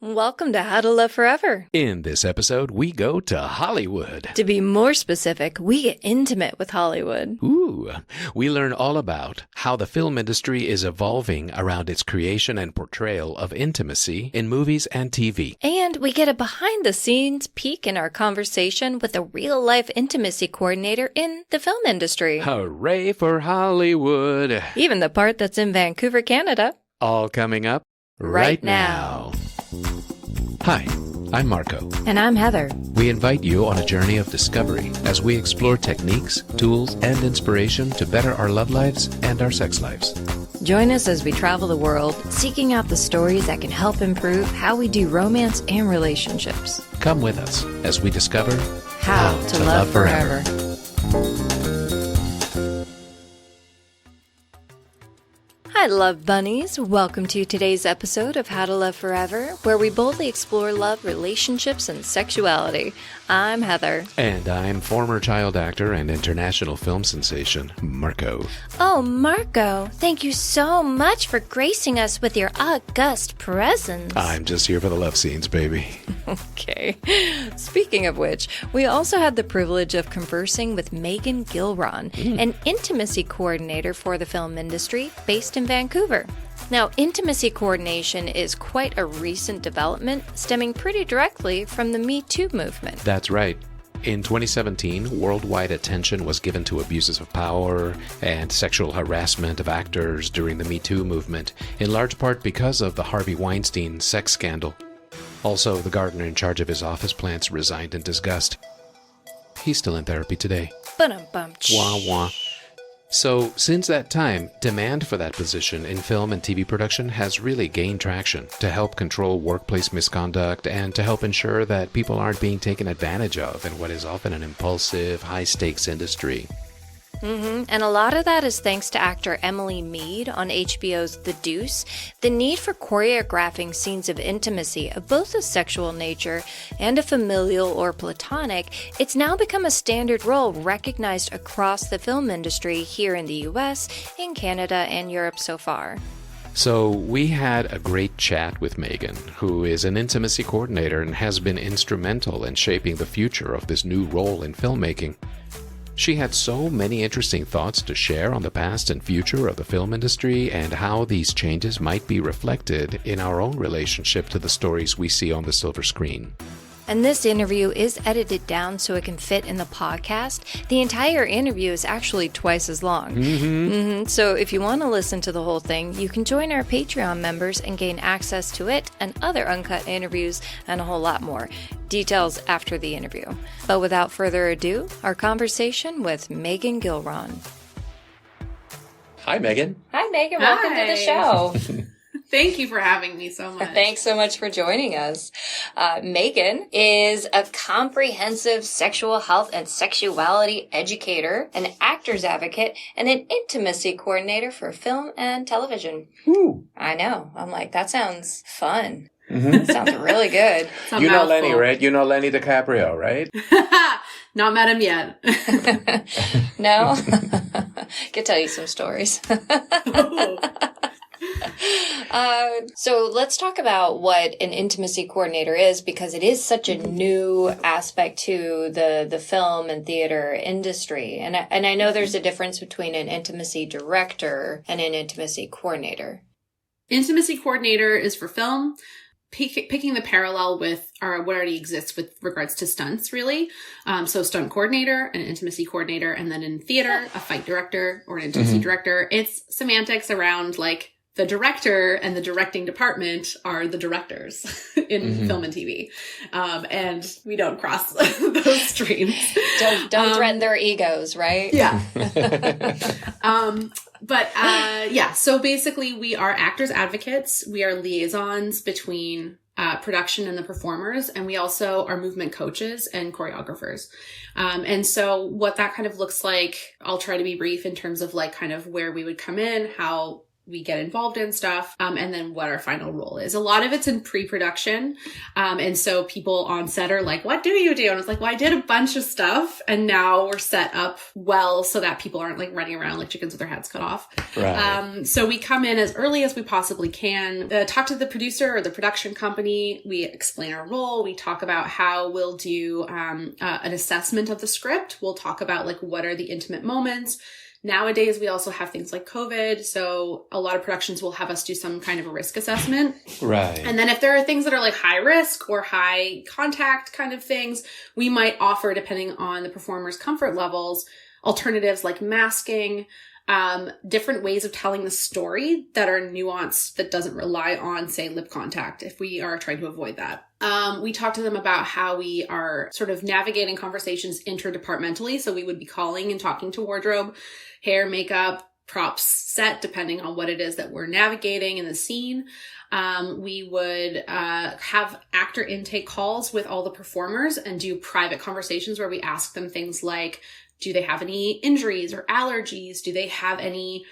Welcome to How to Love Forever. In this episode, we go to Hollywood. To be more specific, we get intimate with Hollywood. Ooh, we learn all about how the film industry is evolving around its creation and portrayal of intimacy in movies and TV. And we get a behind-the-scenes peek in our conversation with a real-life intimacy coordinator in the film industry. Hooray for Hollywood! Even the part that's in Vancouver, Canada. All coming up right now. Hi, I'm Marco. And I'm Heather. We invite you on a journey of discovery as we explore techniques, tools, and inspiration to better our love lives and our sex lives. Join us as we travel the world, seeking out the stories that can help improve how we do romance and relationships. Come with us as we discover How to Love Forever. Hi, love bunnies. Welcome to today's episode of How to Love Forever, where we boldly explore love, relationships, and sexuality. I'm Heather. And I'm former child actor and international film sensation, Marco. Oh, Marco, thank you so much for gracing us with your august presence. I'm just here for the love scenes, baby. Okay. Speaking of which, we also had the privilege of conversing with Megan Gilron, an intimacy coordinator for the film industry based in Vancouver. Now, intimacy coordination is quite a recent development, stemming pretty directly from the Me Too movement. That's right. In 2017, worldwide attention was given to abuses of power and sexual harassment of actors during the Me Too movement, in large part because of the Harvey Weinstein sex scandal. Also, the gardener in charge of his office plants resigned in disgust. He's still in therapy today. Ba-dum-bum. Wah wah. So, since that time, demand for that position in film and TV production has really gained traction to help control workplace misconduct and to help ensure that people aren't being taken advantage of in what is often an impulsive, high-stakes industry. And a lot of that is thanks to actor Emily Mead on HBO's The Deuce. The need for choreographing scenes of intimacy of both a sexual nature and a familial or platonic, it's now become a standard role recognized across the film industry here in the US, in Canada, and Europe so far. So we had a great chat with Megan, who is an intimacy coordinator and has been instrumental in shaping the future of this new role in filmmaking. She had so many interesting thoughts to share on the past and future of the film industry and how these changes might be reflected in our own relationship to the stories we see on the silver screen. And this interview is edited down so it can fit in the podcast. The entire interview is actually twice as long. So if you want to listen to the whole thing, you can join our Patreon members and gain access to it and other uncut interviews and a whole lot more. Details after the interview. But without further ado, our conversation with Megan Gilron. Hi, Megan. Hi, Megan. Welcome to the show. Thank you for having me so much. Thanks so much for joining us. Megan is a comprehensive sexual health and sexuality educator, an actor's advocate, and an intimacy coordinator for film and television. Ooh. I know. I'm like, that sounds fun. That sounds really good. You know Lenny, right? You know Lenny DiCaprio, right? Not met him yet. No? Could tell you some stories. So let's talk about what an intimacy coordinator is, because it is such a new aspect to the film and theater industry. And I know there's a difference between an intimacy director and an intimacy coordinator. Intimacy coordinator is for film, picking the parallel with what already exists with regards to stunts, really. So stunt coordinator, an intimacy coordinator, and then in theater, a fight director or an intimacy director. It's semantics around like the director and the directing department are the directors in film and TV. And we don't cross those streams. Don't threaten their egos, right? Yeah. So basically we are actors advocates. We are liaisons between production and the performers. And we also are movement coaches and choreographers. And so what that kind of looks like, I'll try to be brief in terms of like kind of where we would come in, how we get involved in stuff, and then what our final role is. A lot of it's in pre-production. And so people on set are like, what do you do? And it's like, well, I did a bunch of stuff and now we're set up well so that people aren't like running around like chickens with their heads cut off. Right. So we come in as early as we possibly can, talk to the producer or the production company. We explain our role. We talk about how we'll do an assessment of the script. We'll talk about like what are the intimate moments. Nowadays, we also have things like COVID. So a lot of productions will have us do some kind of a risk assessment. Right. And then if there are things that are like high risk or high contact kind of things, we might offer, depending on the performer's comfort levels, alternatives like masking, different ways of telling the story that are nuanced, that doesn't rely on, say, lip contact, if we are trying to avoid that. We talk to them about how we are sort of navigating conversations interdepartmentally. So we would be calling and talking to wardrobe, hair, makeup, props, set, depending on what it is that we're navigating in the scene. We would have actor intake calls with all the performers and do private conversations where we ask them things like, do they have any injuries or allergies? Do they have any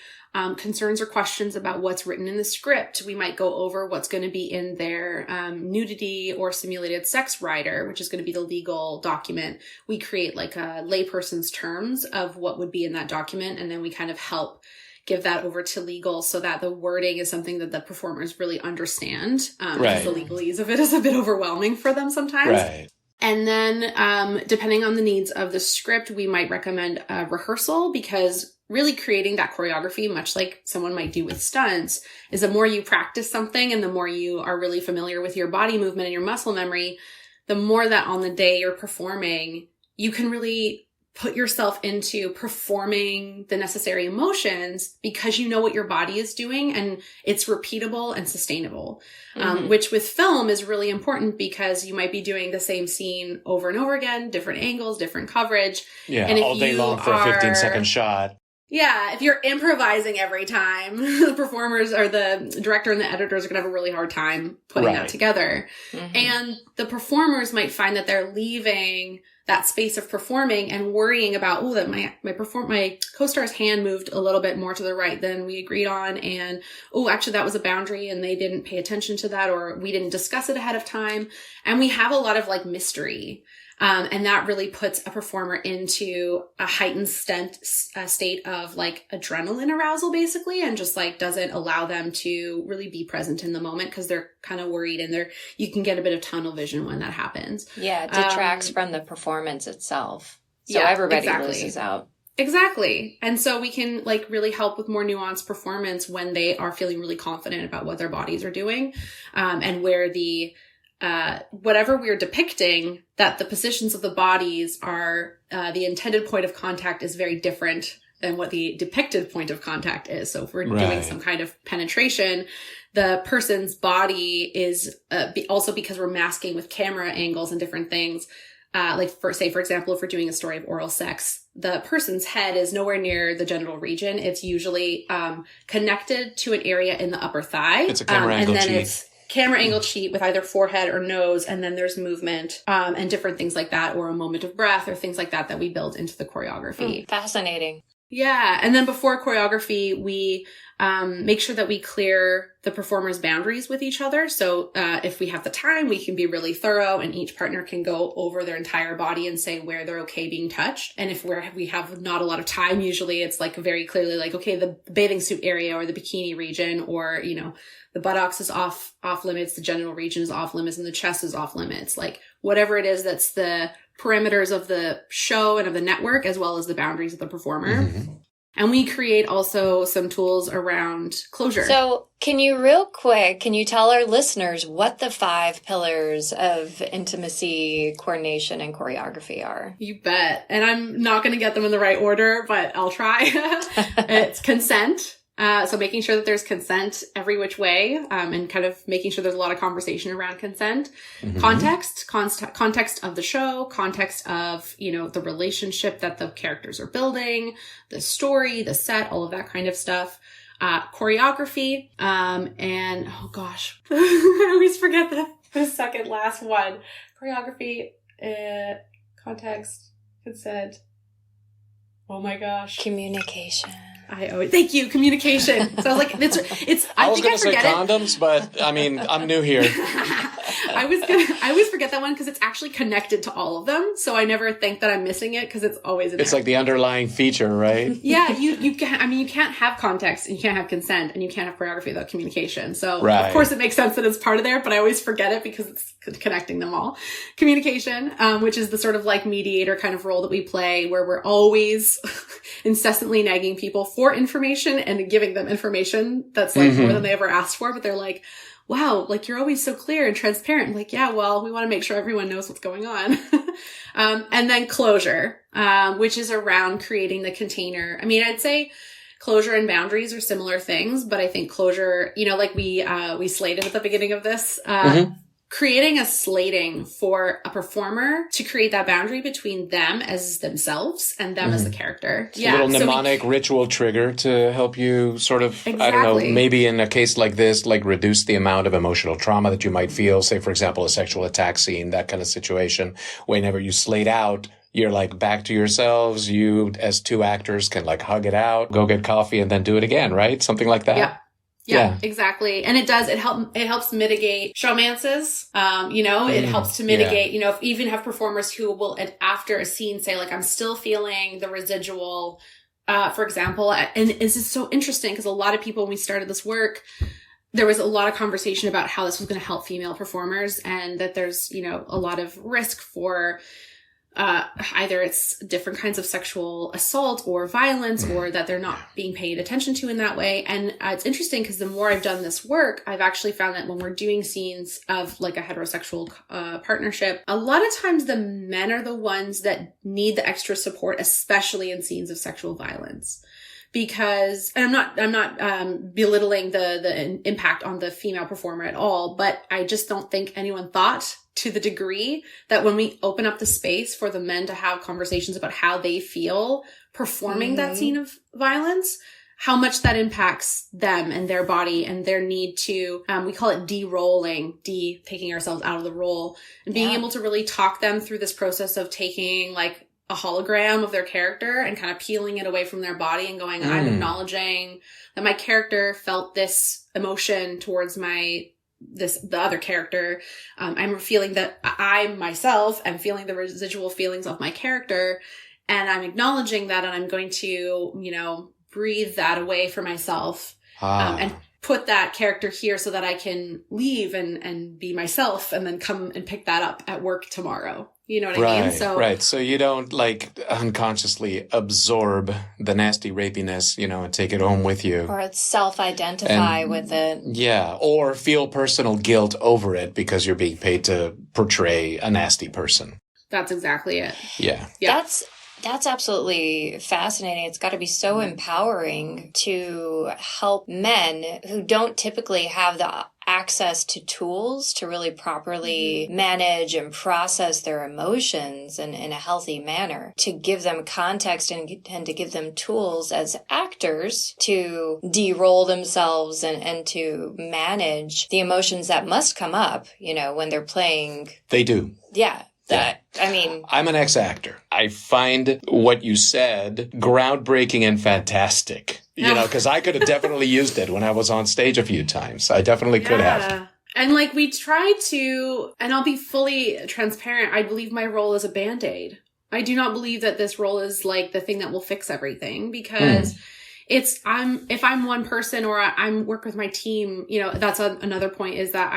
concerns or questions about what's written in the script? We might go over what's going to be in their nudity or simulated sex rider, which is going to be the legal document. We create like a layperson's terms of what would be in that document, and then we kind of help give that over to legal so that the wording is something that the performers really understand. Because the legalese of it is a bit overwhelming for them sometimes. Right. And then, depending on the needs of the script, we might recommend a rehearsal, because really creating that choreography, much like someone might do with stunts, is the more you practice something and the more you are really familiar with your body movement and your muscle memory, the more that on the day you're performing, you can really put yourself into performing the necessary emotions because you know what your body is doing and it's repeatable and sustainable, which with film is really important because you might be doing the same scene over and over again, different angles, different coverage. Yeah, and if all day long for a 15-second shot. Yeah, if you're improvising every time, the performers or the director and the editors are going to have a really hard time putting that together. And the performers might find that they're leaving that space of performing and worrying about, oh, that my co-star's hand moved a little bit more to the right than we agreed on. And, oh, actually that was a boundary and they didn't pay attention to that, or we didn't discuss it ahead of time. And we have a lot of like mystery. And that really puts a performer into a heightened state of like adrenaline arousal, basically, and just like doesn't allow them to really be present in the moment because they're kind of worried, and you can get a bit of tunnel vision when that happens. Yeah, it detracts from the performance itself. So everybody loses out. Exactly. And so we can like really help with more nuanced performance when they are feeling really confident about what their bodies are doing, and where whatever we're depicting, that the positions of the bodies are, the intended point of contact is very different than what the depicted point of contact is. So if we're doing some kind of penetration, the person's body is, also because we're masking with camera angles and different things, for example, if we're doing a story of oral sex, the person's head is nowhere near the genital region. It's usually, connected to an area in the upper thigh. It's a camera angle cheat. It's camera angle cheat with either forehead or nose, and then there's movement and different things like that, or a moment of breath or things like that we build into the choreography. Fascinating. Yeah. And then before choreography, we make sure that we clear the performers' boundaries with each other. So if we have the time, we can be really thorough, and each partner can go over their entire body and say where they're okay being touched. And if we have not a lot of time, usually it's like very clearly like, okay, the bathing suit area or the bikini region, or, the buttocks is off limits, the genital region is off limits, and the chest is off limits. Like whatever it is that's the perimeters of the show and of the network, as well as the boundaries of the performer. And we create also some tools around closure. So can you tell our listeners what the 5 pillars of intimacy, coordination, and choreography are? You bet. And I'm not going to get them in the right order, but I'll try. It's consent. So making sure that there's consent every which way, and kind of making sure there's a lot of conversation around consent. Context of the show, context of, the relationship that the characters are building, the story, the set, all of that kind of stuff. Choreography, and oh gosh, I always forget the second last one. Choreography, context, consent. Oh my gosh. Communication. I always thank you, communication. So I was like, it's. I was think going to say forget condoms, but I mean, I'm new here. I always forget that one because it's actually connected to all of them. So I never think that I'm missing it because it's always in It's there. like the underlying feature, right? Yeah, you can't. I mean, you can't have context, and you can't have consent, and you can't have choreography without communication. So Right. of course it makes sense that it's part of there, but I always forget it because it's connecting them all. Communication, which is the sort of like mediator kind of role that we play, where we're always incessantly nagging people for information and giving them information that's like more than they ever asked for, but they're like, wow, like you're always so clear and transparent. I'm like, yeah, well, we want to make sure everyone knows what's going on. And then closure, which is around creating the container. I mean, I'd say closure and boundaries are similar things, but I think closure, you know, like we slated at the beginning of this, creating a slating for a performer to create that boundary between them as themselves and them as the character. A little mnemonic ritual trigger to help you sort of, I don't know, Exactly. maybe in a case like this, like reduce the amount of emotional trauma that you might feel, say, for example, a sexual attack scene, that kind of situation. Whenever you slate out, you're like back to yourselves. You, as two actors, can like hug it out, go get coffee, and then do it again, right? Something like that. Yeah, exactly. And it helps mitigate showmances. It helps to mitigate, even have performers who will, after a scene, say like, I'm still feeling the residual, for example. And this is so interesting because a lot of people, when we started this work, there was a lot of conversation about how this was going to help female performers and that there's, a lot of risk for either it's different kinds of sexual assault or violence, or that they're not being paid attention to in that way. And it's interesting because the more I've done this work, I've actually found that when we're doing scenes of like a heterosexual partnership, a lot of times the men are the ones that need the extra support, especially in scenes of sexual violence. Because, and I'm not belittling the impact on the female performer at all, but I just don't think anyone thought to the degree that when we open up the space for the men to have conversations about how they feel performing that scene of violence, how much that impacts them and their body and their need to, we call it de-rolling, taking ourselves out of the role and being able to really talk them through this process of taking like a hologram of their character and kind of peeling it away from their body and going, I'm acknowledging that my character felt this emotion towards the other character. I'm feeling that I myself am feeling the residual feelings of my character, and I'm acknowledging that, and I'm going to, breathe that away for myself, and put that character here so that I can leave and be myself and then come and pick that up at work tomorrow. You know what I mean? Right. So you don't like unconsciously absorb the nasty rapiness, and take it home with you. Or self-identify with it. Yeah. Or feel personal guilt over it because you're being paid to portray a nasty person. That's exactly it. Yeah. That's absolutely fascinating. It's got to be so empowering to help men who don't typically have the access to tools to really properly manage and process their emotions in a healthy manner, to give them context and to give them tools as actors to de-roll themselves and to manage the emotions that must come up, when they're playing. They do. Yeah. I'm an ex-actor. I find what you said groundbreaking and fantastic, because I could have definitely used it when I was on stage a few times. I definitely could have. And like we try to, and I'll be fully transparent, I believe my role is a Band-Aid. I do not believe that this role is like the thing that will fix everything, because if I'm one person or I'm work with my team, that's another point, is that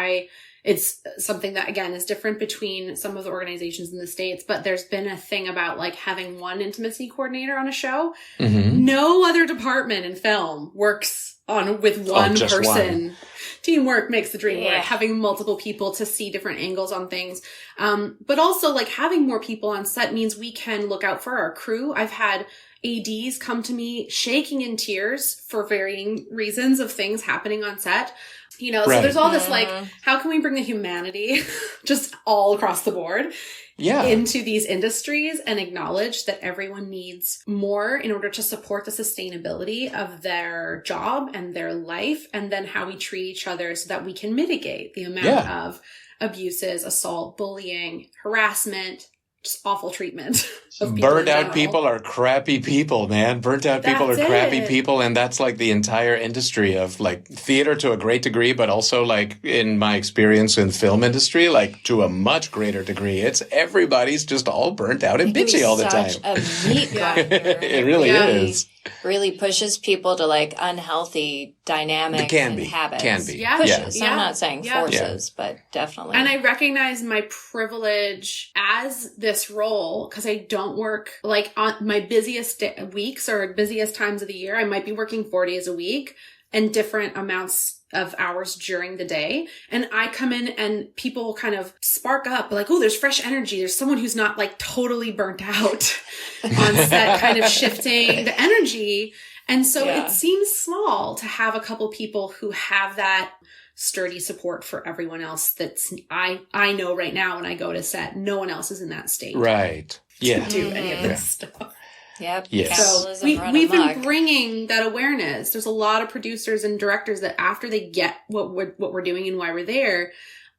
it's something that, again, is different between some of the organizations in the States, but there's been a thing about like having one intimacy coordinator on a show. No other department in film works with one person. One. Teamwork makes the dream work. Having multiple people to see different angles on things. But also like having more people on set means we can look out for our crew. I've had ADs come to me shaking in tears for varying reasons of things happening on set. So there's all this like, how can we bring the humanity just all across the board into these industries and acknowledge that everyone needs more in order to support the sustainability of their job and their life, and then how we treat each other so that we can mitigate the amount of abuses, assault, bullying, harassment, just awful treatment of people. Burnt out people are crappy people, man. Burnt out people are crappy people. And that's like the entire industry of like theater to a great degree, but also like in my experience in film industry, like to a much greater degree, it's everybody's just all burnt out and bitchy all the time. A meat grinder. It really is. Really pushes people to like unhealthy dynamics and habits. Can be. Yeah. Pushes. I'm not saying forces, but definitely. And I recognize my privilege as this role because I don't work like on my busiest weeks or busiest times of the year. I might be working 4 days a week and different amounts of hours during the day. And I come in and people kind of spark up like, oh, there's fresh energy. There's someone who's not like totally burnt out on set, kind of shifting the energy. And so it seems small to have a couple people who have that sturdy support for everyone else. That's I know right now when I go to set, no one else is in that state. Right. Yeah. To do any of this stuff. Yep. Yes. So we've been bringing that awareness. There's a lot of producers and directors that after they get what we're doing and why we're there,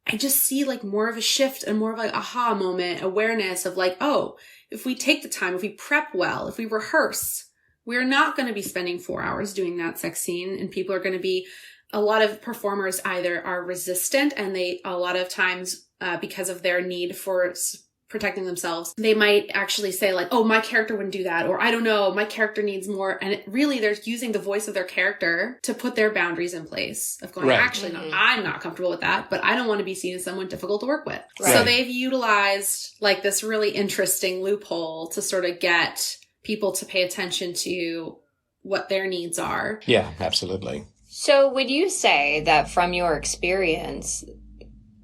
I just see like more of a shift and more of like aha moment, awareness of like, oh, if we take the time, if we prep well, if we rehearse, we're not going to be spending 4 hours doing that sex scene, and people are going to be, a lot of performers either are resistant and they, a lot of times, because of their need for protecting themselves, they might actually say like, oh, my character wouldn't do that. Or I don't know, my character needs more. And really they're using the voice of their character to put their boundaries in place of going, actually, no, I'm not comfortable with that, but I don't want to be seen as someone difficult to work with. Right. So they've utilized like this really interesting loophole to sort of get people to pay attention to what their needs are. Yeah, absolutely. So would you say that from your experience,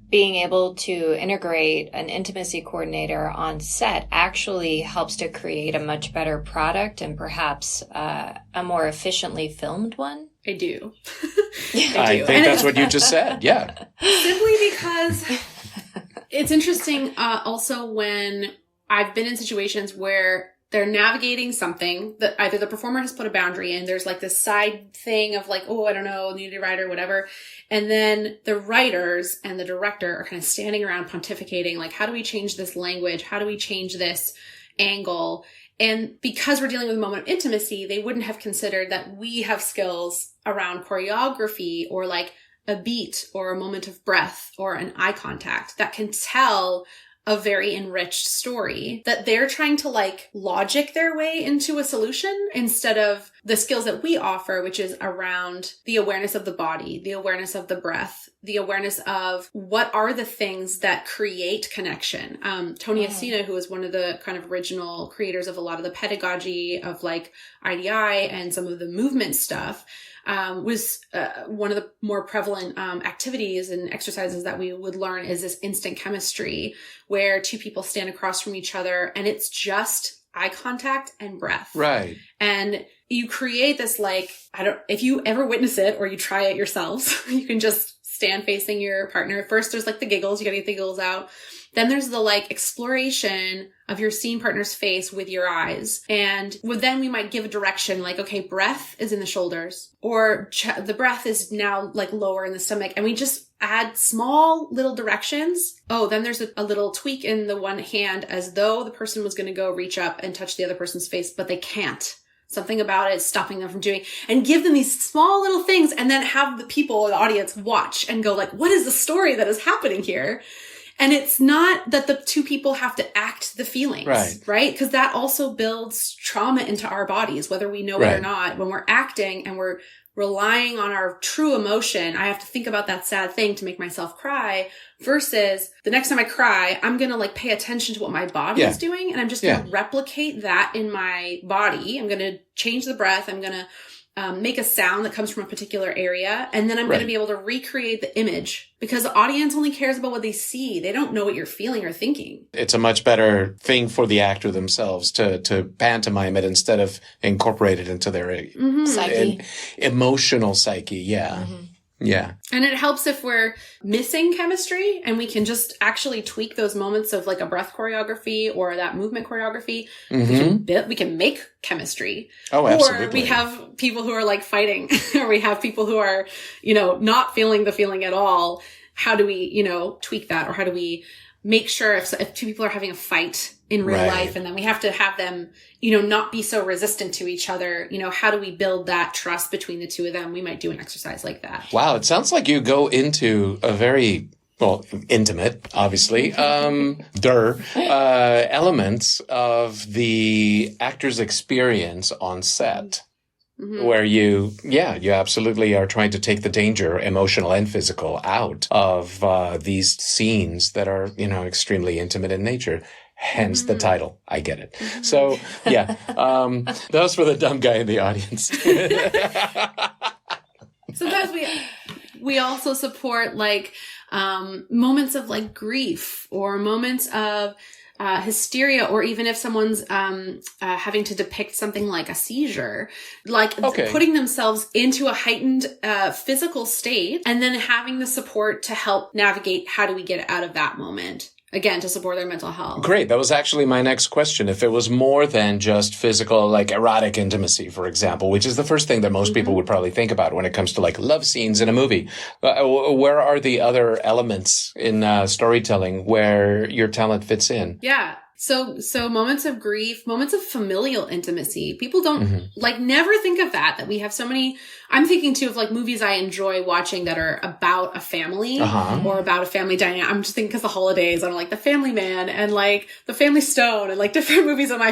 being able to integrate an intimacy coordinator on set actually helps to create a much better product and perhaps a more efficiently filmed one? I do. I think that's what you just said. Yeah. Simply because it's interesting also when I've been in situations where they're navigating something that either the performer has put a boundary in, there's like this side thing of like, oh, I don't know, nudity writer, whatever. And then the writers and the director are kind of standing around pontificating, like, how do we change this language? How do we change this angle? And because we're dealing with a moment of intimacy, they wouldn't have considered that we have skills around choreography or like a beat or a moment of breath or an eye contact that can tell a very enriched story, that they're trying to like logic their way into a solution instead of the skills that we offer, which is around the awareness of the body, the awareness of the breath, the awareness of what are the things that create connection. Tony Asina, who is one of the kind of original creators of a lot of the pedagogy of like IDI and some of the movement stuff, was one of the more prevalent activities and exercises that we would learn is this instant chemistry, where two people stand across from each other and it's just eye contact and breath. Right. And you create this like, if you ever witness it or you try it yourselves, you can just stand facing your partner. First, there's like the giggles. You gotta get the giggles out. Then there's the like exploration of your scene partner's face with your eyes. And then we might give a direction like, okay, breath is in the shoulders, or the breath is now like lower in the stomach. And we just add small little directions. Oh, then there's a little tweak in the one hand as though the person was going to go reach up and touch the other person's face, but they can't. Something about it is stopping them from doing, and give them these small little things and then have the people, the audience watch and go like, what is the story that is happening here? And it's not that the two people have to act the feelings, right? Because that also builds trauma into our bodies, whether we know it or not. When we're acting and we're relying on our true emotion, I have to think about that sad thing to make myself cry, versus the next time I cry, I'm going to like pay attention to what my body is doing. And I'm just going to replicate that in my body. I'm going to change the breath. I'm going to make a sound that comes from a particular area. And then I'm going to be able to recreate the image, because the audience only cares about what they see. They don't know what you're feeling or thinking. It's a much better thing for the actor themselves to pantomime it instead of incorporate it into their psyche. Emotional psyche. Yeah. Mm-hmm. Yeah. And it helps if we're missing chemistry and we can just actually tweak those moments of like a breath choreography or that movement choreography. Mm-hmm. We can make chemistry. Oh, absolutely. Or we have people who are like fighting, or we have people who are, not feeling the feeling at all. how do we, tweak that? Or how do we make sure if two people are having a fight in real life, and then we have to have them, not be so resistant to each other, how do we build that trust between the two of them? We might do an exercise like that. Wow. It sounds like you go into a very, intimate, obviously, elements of the actor's experience on set. Mm-hmm. Where you absolutely are trying to take the danger, emotional and physical, out of these scenes that are, extremely intimate in nature. Hence the title. I get it. Mm-hmm. So, that was for the dumb guy in the audience. Sometimes we also support moments of grief or moments of hysteria, or even if someone's having to depict something like a seizure, putting themselves into a heightened physical state, and then having the support to help navigate how do we get out of that moment. Again, to support their mental health. Great. That was actually my next question. If it was more than just physical, erotic intimacy, for example, which is the first thing that most people would probably think about when it comes to love scenes in a movie, where are the other elements in storytelling where your talent fits in? Yeah. So moments of grief, moments of familial intimacy. People don't never think of that we have so many. I'm thinking too of movies I enjoy watching that are about a family or about a family dynamic. I'm just thinking because the holidays on The Family Man and The Family Stone and different movies that my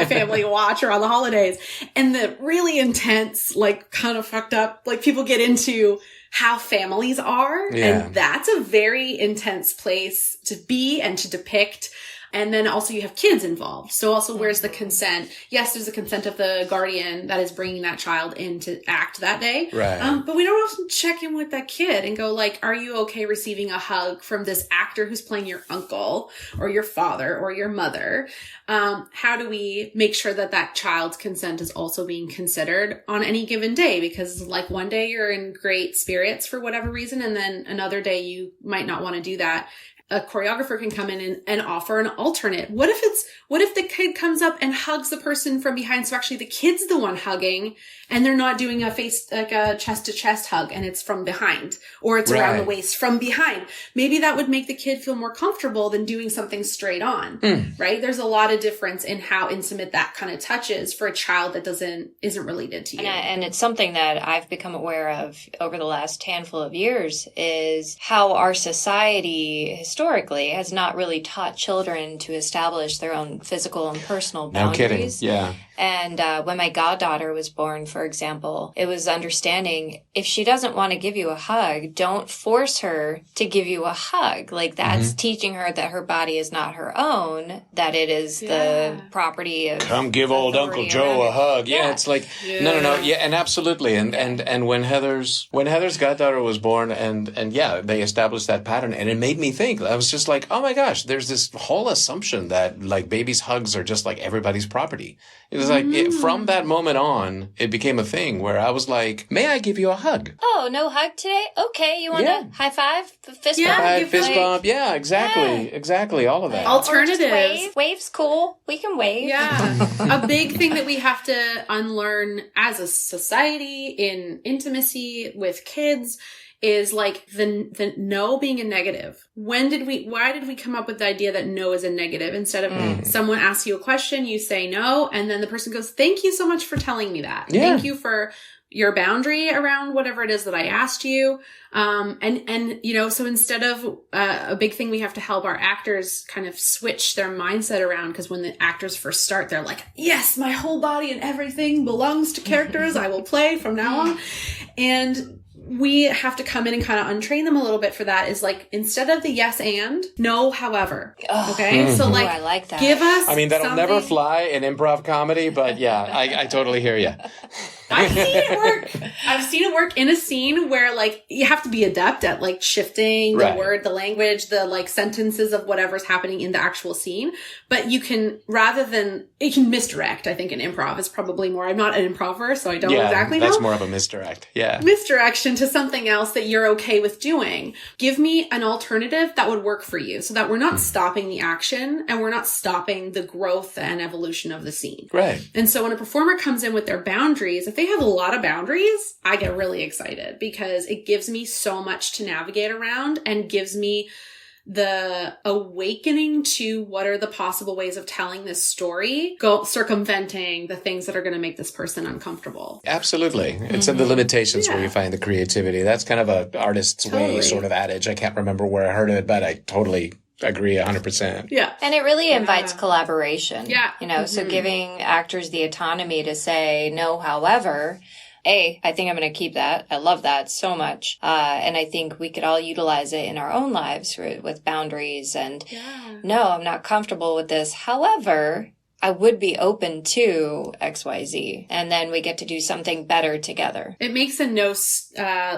family watch around the holidays, and the really intense, kind of fucked up, people get into how families are. Yeah. And that's a very intense place to be and to depict. And then also you have kids involved. So also where's the consent? Yes, there's the consent of the guardian that is bringing that child in to act that day. Right. But we don't often check in with that kid and go are you okay receiving a hug from this actor who's playing your uncle or your father or your mother? How do we make sure that child's consent is also being considered on any given day? Because one day you're in great spirits for whatever reason, and then another day you might not want to do that. A choreographer can come in and offer an alternate. What if the kid comes up and hugs the person from behind? So actually the kid's the one hugging, and they're not doing a face, a chest to chest hug, and it's from behind, or it's around the waist from behind. Maybe that would make the kid feel more comfortable than doing something straight on, right? There's a lot of difference in how intimate that kind of touches for a child that isn't related to you. And it's something that I've become aware of over the last handful of years is how our society historically has not really taught children to establish their own physical and personal boundaries. No kidding. Yeah. And when my goddaughter was born, for example, it was understanding if she doesn't want to give you a hug, don't force her to give you a hug. That's teaching her that her body is not her own, that it is the property of come give old Uncle Joe a hug. Yeah, it's no. Yeah, and absolutely. And when Heather's goddaughter was born and they established that pattern, and it made me think. I was just oh my gosh, there's this whole assumption that babies' hugs are just everybody's property. It was from that moment on, it became a thing where I was may I give you a hug? Oh, no hug today? Okay, you want a high five? Fist bump? High five, fist bump. Yeah, exactly. Yeah. Exactly, all of that. Alternatives. Wave's cool. We can wave. Yeah. A big thing that we have to unlearn as a society in intimacy with kids is the no being a negative. Why did we come up with the idea that no is a negative? Instead of someone asks you a question, you say no, and then the person goes, thank you so much for telling me that. Yeah. Thank you for your boundary around whatever it is that I asked you. So instead of a big thing, we have to help our actors kind of switch their mindset around, because when the actors first start, they're yes, my whole body and everything belongs to characters. I will play from now on. And we have to come in and kind of untrain them a little bit for that. Is instead of the yes and, no however. Okay? So I like that. Give us that'll never fly in improv comedy, but yeah, I totally hear you. I've seen it work. I've seen it work in a scene where you have to be adept at shifting the word, the language, the sentences of whatever's happening in the actual scene. But you can, it can misdirect. I think in improv is probably more. I'm not an improver, so I don't exactly know. That's more of a misdirect. Yeah. Misdirection action to something else that you're okay with doing. Give me an alternative that would work for you so that we're not stopping the action and we're not stopping the growth and evolution of the scene. Right. And so when a performer comes in with their boundaries, if they have a lot of boundaries, I get really excited because it gives me so much to navigate around and gives me the awakening to what are the possible ways of telling this story, circumventing the things that are going to make this person uncomfortable. Absolutely. It's in the limitations where you find the creativity. That's kind of a artist's way sort of adage. I can't remember where I heard it, but I totally agree 100%. Yeah. And it really invites collaboration. Yeah. You know, so giving actors the autonomy to say no, however, I think I'm going to keep that. I love that so much. And I think we could all utilize it in our own lives with boundaries and no, I'm not comfortable with this. However, I would be open to XYZ. And then we get to do something better together. It makes a no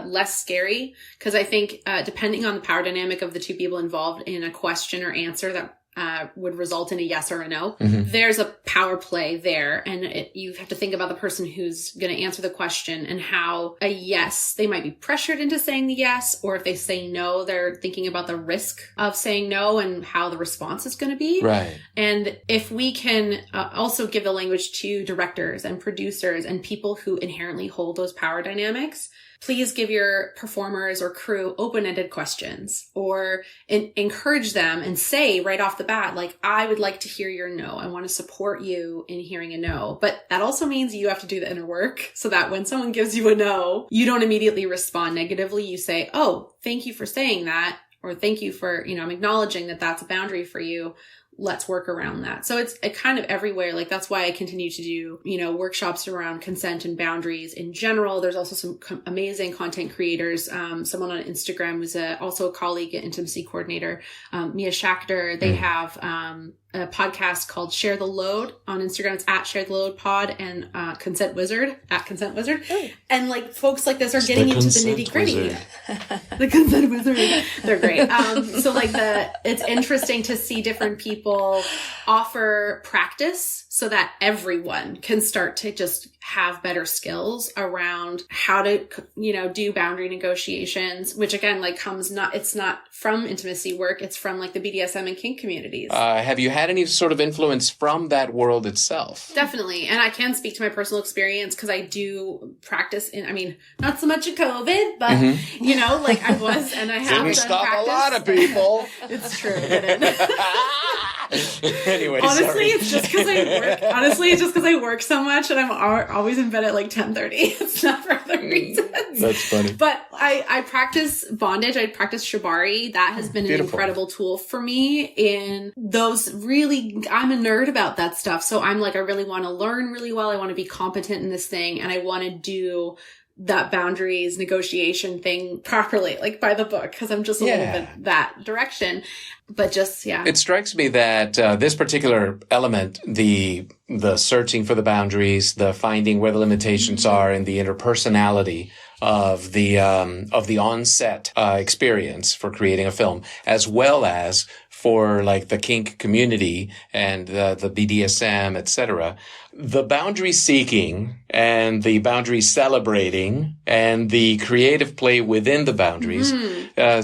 less scary because I think depending on the power dynamic of the two people involved in a question or answer that would result in a yes or a no. There's a power play there. And you have to think about the person who's going to answer the question and how a yes, they might be pressured into saying the yes, or if they say no, they're thinking about the risk of saying no and how the response is going to be. Right. And if we can also give the language to directors and producers and people who inherently hold those power dynamics, please give your performers or crew open-ended questions or encourage them and say right off the bat, like, I would like to hear your no. I want to support you in hearing a no. But that also means you have to do the inner work so that when someone gives you a no, you don't immediately respond negatively. You say, oh, thank you for saying that. Or thank you for, I'm acknowledging that that's a boundary for you. Let's work around that. So it's kind of everywhere. Like that's why I continue to do, workshops around consent and boundaries in general. There's also some amazing content creators. Someone on Instagram who's also a colleague, an intimacy coordinator, Mia Schachter. They have a podcast called Share the Load on Instagram. It's at Share the Load Pod and Consent Wizard at Consent Wizard. Oh. And like folks like this are getting into the nitty gritty. The Consent Wizard. They're great. So like it's interesting to see different people offer practice so that everyone can start to just have better skills around how to, do boundary negotiations, which again, like it's not from intimacy work. It's from like the BDSM and kink communities. Have you had any sort of influence from that world itself? Definitely. And I can speak to my personal experience because I do practice not so much in COVID, but like I was and I have Didn't stop practice. A lot of people. It's true. It didn't. Anyway, honestly, it's just because I work so much and I'm always in bed at like 10:30. It's not for other reasons. That's funny. But I practice bondage. I practice shibari. That has been an incredible tool for me in those I'm a nerd about that stuff. So I'm like, I really want to learn really well. I want to be competent in this thing and I want to do that boundaries negotiation thing properly, like by the book, because I'm just a little bit that direction. But just, It strikes me that this particular element, the searching for the boundaries, the finding where the limitations are, and the interpersonality of the on-set experience for creating a film, as well as for like the kink community and the BDSM, etc. The boundary seeking and the boundary celebrating and the creative play within the boundaries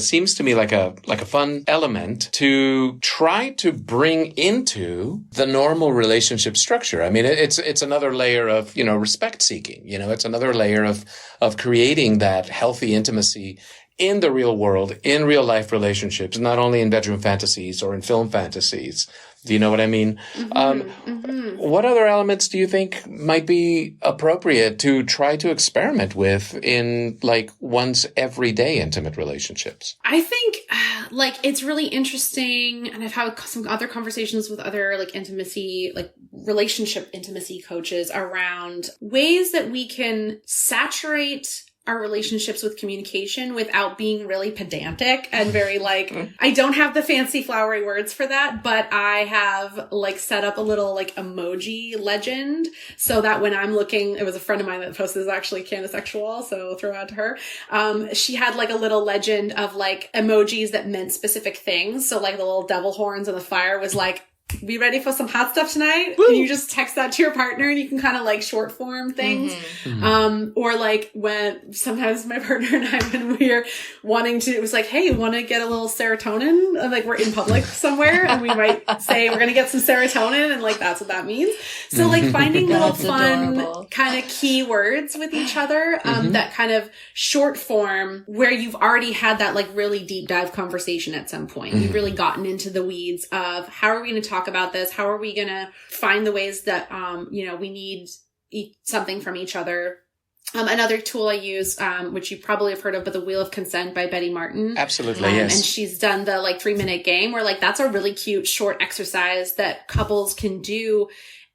seems to me like a fun element to try to bring into the normal relationship structure. I mean, it's another layer of, respect seeking. It's another layer of creating that healthy intimacy in the real world, in real life relationships, not only in bedroom fantasies or in film fantasies. Do you know what I mean? What other elements do you think might be appropriate to try to experiment with in like one's everyday intimate relationships? I think it's really interesting. And I've had some other conversations with other relationship intimacy coaches around ways that we can saturate our relationships with communication without being really pedantic and very I don't have the fancy flowery words for that, but I have set up a little emoji legend so that when I'm looking, it was a friend of mine that posted, this actually Candace Sexual, so throw out to her. She had a little legend of emojis that meant specific things. So the little devil horns and the fire was be ready for some hot stuff tonight. Woo! And you just text that to your partner and you can kind of like short form things. Or like when sometimes my partner and I, when we're wanting to, it was like, hey, you want to get a little serotonin? And like we're in public somewhere and we might say we're going to get some serotonin, and like that's what that means. So like finding little fun kind of keywords with each other that kind of short form where you've already had that like really deep dive conversation at some point. You've really gotten into the weeds of how are we going to talk about this? How are we going to find the ways that, we need something from each other? Another tool I use, which you probably have heard of, but the Wheel of Consent by Betty Martin. Absolutely, yes. And she's done the like 3-minute game where like that's a really cute short exercise that couples can do.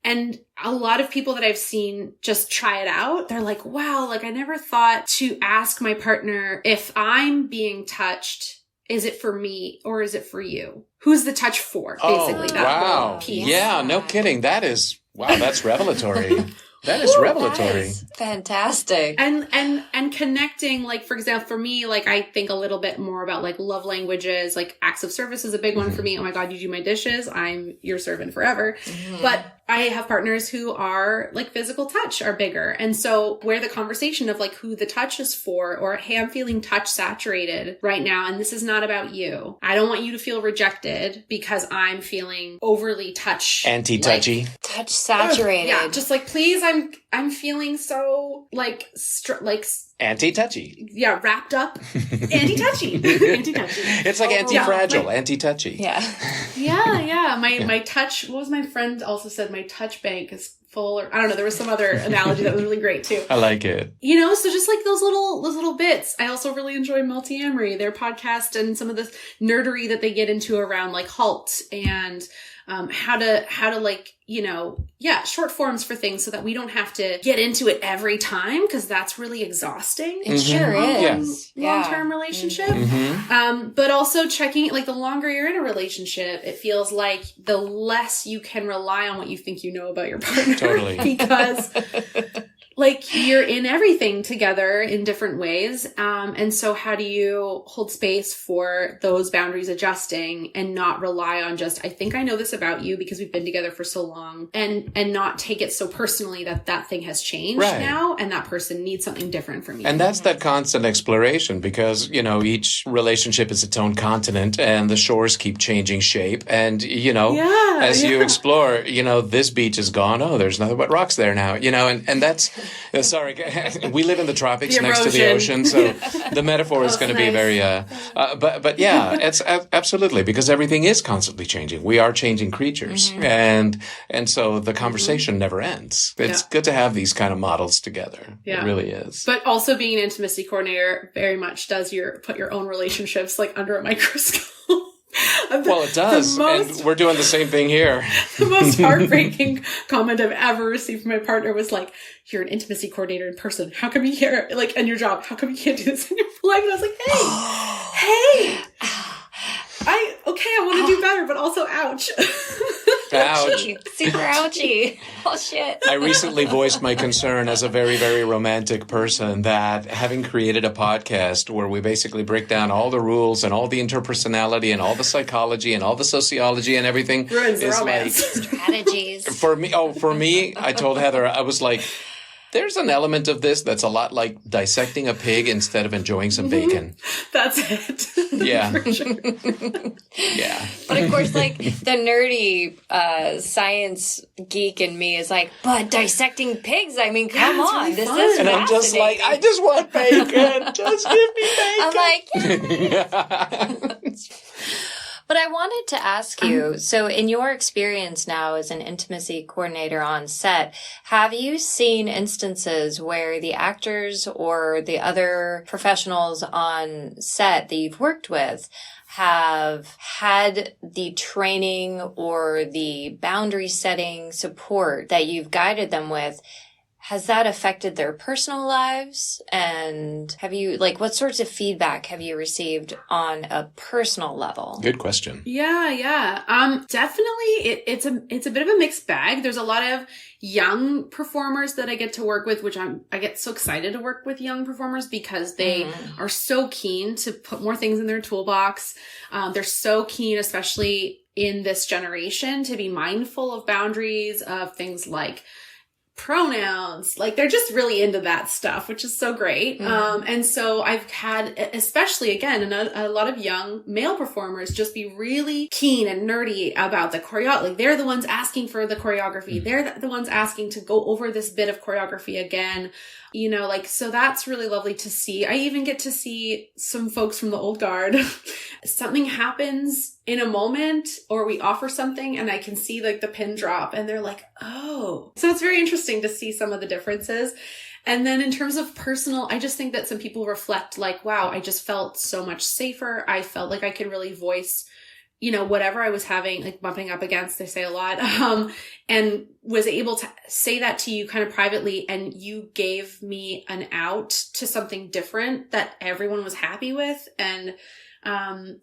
And a lot of people that I've seen just try it out, they're like, wow, like I never thought to ask my partner if I'm being touched, is it for me or is it for you? Who's the touch for? Basically, that little piece. Yeah, no kidding. That's revelatory. That is revelatory. That is fantastic. And connecting, like, for example, for me, like, I think a little bit more about, like, love languages, like, acts of service is a big one for me. Oh my God, you do my dishes. I'm your servant forever. But I have partners who are, like, physical touch are bigger. And so where the conversation of, like, who the touch is for, or, hey, I'm feeling touch saturated right now, and this is not about you. I don't want you to feel rejected because I'm feeling overly anti-touchy. Like, touch saturated. Yeah, just like, please, I'm feeling so like anti-touchy. Yeah, wrapped up. Anti-touchy. Anti-touchy. It's like anti-fragile, anti-touchy. Yeah. Yeah. My touch, what was my friend also said? My touch bank is full, or I don't know. There was some other analogy that was really great too. I like it. So just like those little bits. I also really enjoy Multi-Amory, their podcast, and some of the nerdery that they get into around like HALT and how to like, short forms for things so that we don't have to get into it every time, because that's really exhausting. It sure is. Long-term relationship. But also checking, like the longer you're in a relationship, it feels like the less you can rely on what you think you know about your partner. Totally. Because like you're in everything together in different ways. And so how do you hold space for those boundaries adjusting and not rely on just, I think I know this about you because we've been together for so long, and not take it so personally that thing has changed now and that person needs something different from you. And that's that constant exploration, because, each relationship is its own continent and the shores keep changing shape. And, as you explore, this beach is gone. Oh, there's nothing but rocks there now, and that's, sorry, we live in the tropics next to the ocean, so the metaphor is going to be very, but yeah, it's absolutely, because everything is constantly changing. We are changing creatures, and so the conversation never ends. It's good to have these kind of models together. Yeah. It really is. But also being an intimacy coordinator very much does put your own relationships like under a microscope. Well, it does. And we're doing the same thing here. The most heartbreaking comment I've ever received from my partner was like, you're an intimacy coordinator in person. How come you can't, like, in your job, how come you can't do this in your life? And I was like, hey, I want to do better, but also ouch. Ouch. Super ouchy. Oh, shit. I recently voiced my concern as a very, very romantic person that having created a podcast where we basically break down all the rules and all the interpersonality and all the psychology and all the sociology and everything ruins is romance. Like strategies. For me, I told Heather, I was like, there's an element of this that's a lot like dissecting a pig instead of enjoying some bacon. That's it. Yeah. For sure. Yeah. But of course, like, the nerdy science geek in me is like, but dissecting pigs, I mean, come on. Really this fun. is And I'm just like, I just want bacon. Just give me bacon. I'm like, yeah. But I wanted to ask you, so in your experience now as an intimacy coordinator on set, have you seen instances where the actors or the other professionals on set that you've worked with have had the training or the boundary setting support that you've guided them with? Has that affected their personal lives? And have you, like, what sorts of feedback have you received on a personal level? Good question. Yeah. Definitely it's a bit of a mixed bag. There's a lot of young performers that I get to work with, which I get so excited to work with young performers because they are so keen to put more things in their toolbox. They're so keen, especially in this generation to be mindful of boundaries, of things like pronouns. Like, they're just really into that stuff, which is so great. And so I've had, especially again, a lot of young male performers just be really keen and nerdy about the choreo. Like, they're the ones asking for the choreography. They're the ones asking to go over this bit of choreography again. You know, like, so that's really lovely to see. I even get to see some folks from the old guard. Something happens in a moment, or we offer something and I can see like the pin drop and they're like, oh. So it's very interesting to see some of the differences. And then in terms of personal, I just think that some people reflect like, wow, I just felt so much safer. I felt like I could really voice, you know, whatever I was having, like bumping up against, they say a lot, and was able to say that to you kind of privately. And you gave me an out to something different that everyone was happy with. And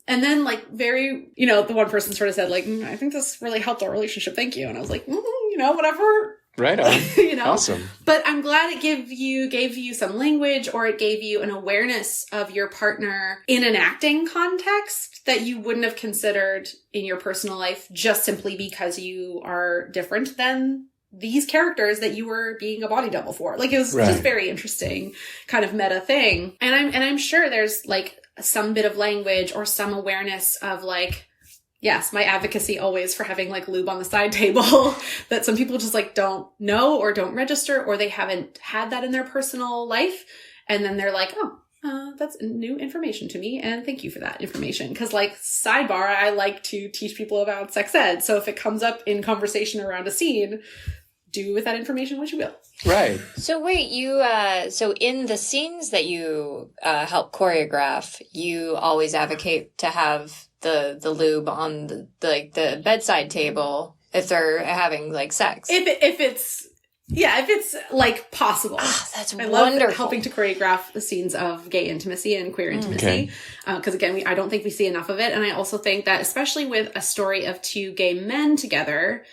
then like very, you know, the one person sort of said like, I think this really helped our relationship. Thank you. And I was like, you know, whatever. Right on. You know, awesome. But I'm glad it gave you some language, or it gave you an awareness of your partner in an acting context that you wouldn't have considered in your personal life, just simply because you are different than these characters that you were being a body double for. Like, it was just very interesting kind of meta thing. And I'm sure there's like some bit of language or some awareness of like, yes, my advocacy always for having like lube on the side table that some people just like don't know or don't register, or they haven't had that in their personal life. And then they're like, oh, that's new information to me. And thank you for that information. Cause like, sidebar, I like to teach people about sex ed. So if it comes up in conversation around a scene, do with that information what you will. Right. So wait, so in the scenes that you help choreograph, you always advocate to have the lube on the bedside table if they're having like sex. If it's like possible. Ah, that's I wonderful. love helping to choreograph the scenes of gay intimacy and queer intimacy. Because again, I don't think we see enough of it. And I also think that especially with a story of two gay men together,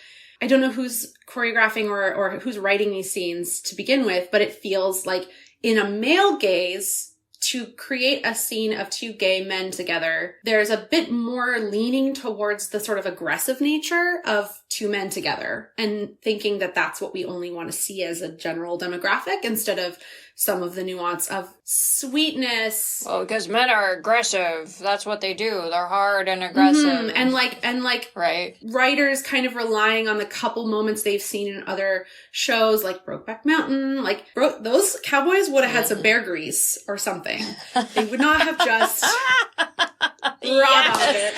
I don't know who's choreographing or who's writing these scenes to begin with, but it feels like in a male gaze, to create a scene of two gay men together, there's a bit more leaning towards the sort of aggressive nature of two men together, and thinking that that's what we only want to see as a general demographic instead of some of the nuance of sweetness. Well, because men are aggressive. That's what they do. They're hard and aggressive. And like right. Writers kind of relying on the couple moments they've seen in other shows like Brokeback Mountain. Like, those cowboys would have had some bear grease or something. They would not have just raw on it.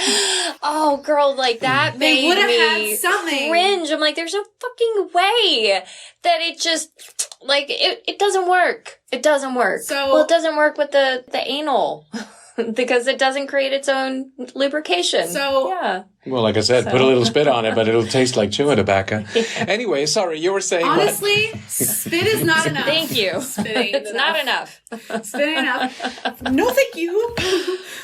Oh, girl, like that They made would have me had something. cringe. I'm like, there's no fucking way that it just, like, it doesn't work. It doesn't work. So, well, it doesn't work with the anal because it doesn't create its own lubrication. So, yeah. Well, like I said, put a little spit on it, but it'll taste like chewing tobacco. Anyway, sorry, you were saying honestly, spit is not enough. Thank you. Spitting It's not enough. Spitting enough. No, thank you.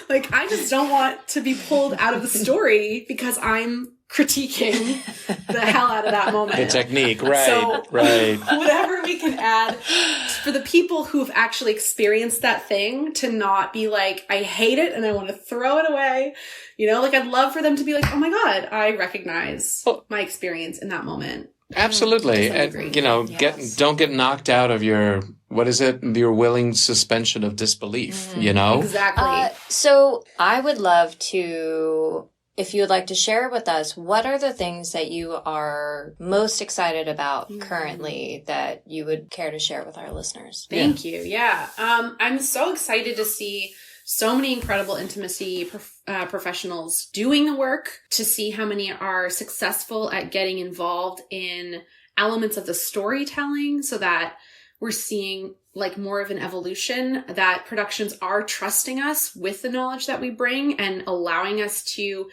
Like, I just don't want to be pulled out of the story because I'm critiquing the hell out of that moment. the technique, right, So, right. Whatever we can add for the people who've actually experienced that thing to not be like, I hate it and I want to throw it away. You know, like, I'd love for them to be like, oh my God, I recognize my experience in that moment. Absolutely. And, you know, don't get knocked out of your, what is it? Your willing suspension of disbelief, you know? Exactly. So I would love to, if you would like to share with us, what are the things that you are most excited about currently that you would care to share with our listeners? Thank you. Yeah. I'm so excited to see so many incredible intimacy professionals doing the work, to see how many are successful at getting involved in elements of the storytelling so that we're seeing like more of an evolution, that productions are trusting us with the knowledge that we bring and allowing us to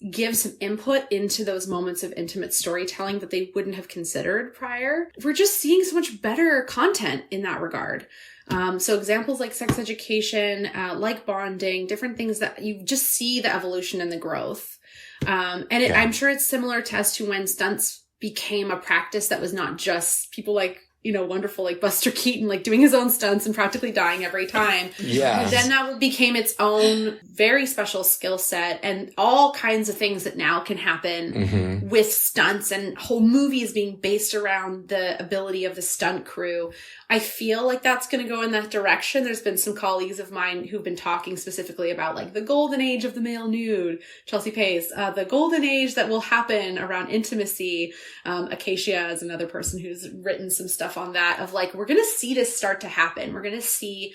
give some input into those moments of intimate storytelling that they wouldn't have considered prior. We're just seeing so much better content in that regard. So examples like sex education, like bonding, different things that you just see the evolution and the growth. I'm sure it's similar to as to when stunts became a practice that was not just people like wonderful, like Buster Keaton, like doing his own stunts and practically dying every time. Yeah. And then that became its own very special skill set and all kinds of things that now can happen with stunts and whole movies being based around the ability of the stunt crew. I feel like that's going to go in that direction. There's been some colleagues of mine who've been talking specifically about like the golden age of the male nude, Chelsea Pace, the golden age that will happen around intimacy. Acacia is another person who's written some stuff on that of like, we're going to see this start to happen. We're going to see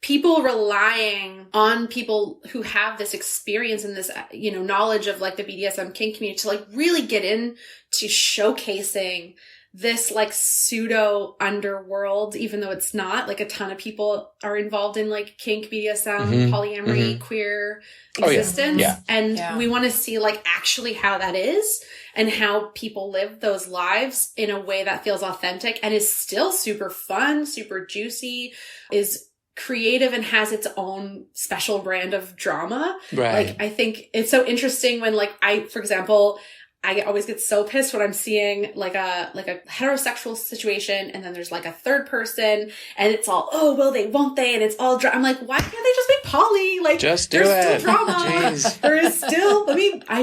people relying on people who have this experience and this, knowledge of like the BDSM kink community to like really get in to showcasing this like pseudo underworld, even though it's not. Like a ton of people are involved in like kink, BDSM, polyamory, queer existence. And we want to see like actually how that is and how people live those lives in a way that feels authentic and is still super fun, super juicy, is creative and has its own special brand of drama. Right. Like I think it's so interesting when like for example, I always get so pissed when I'm seeing like a heterosexual situation and then there's like a third person and it's all, oh, well, won't they? And it's all I'm like, why can't they just be poly? Like, just do there's it. Still drama. Jeez. There is still,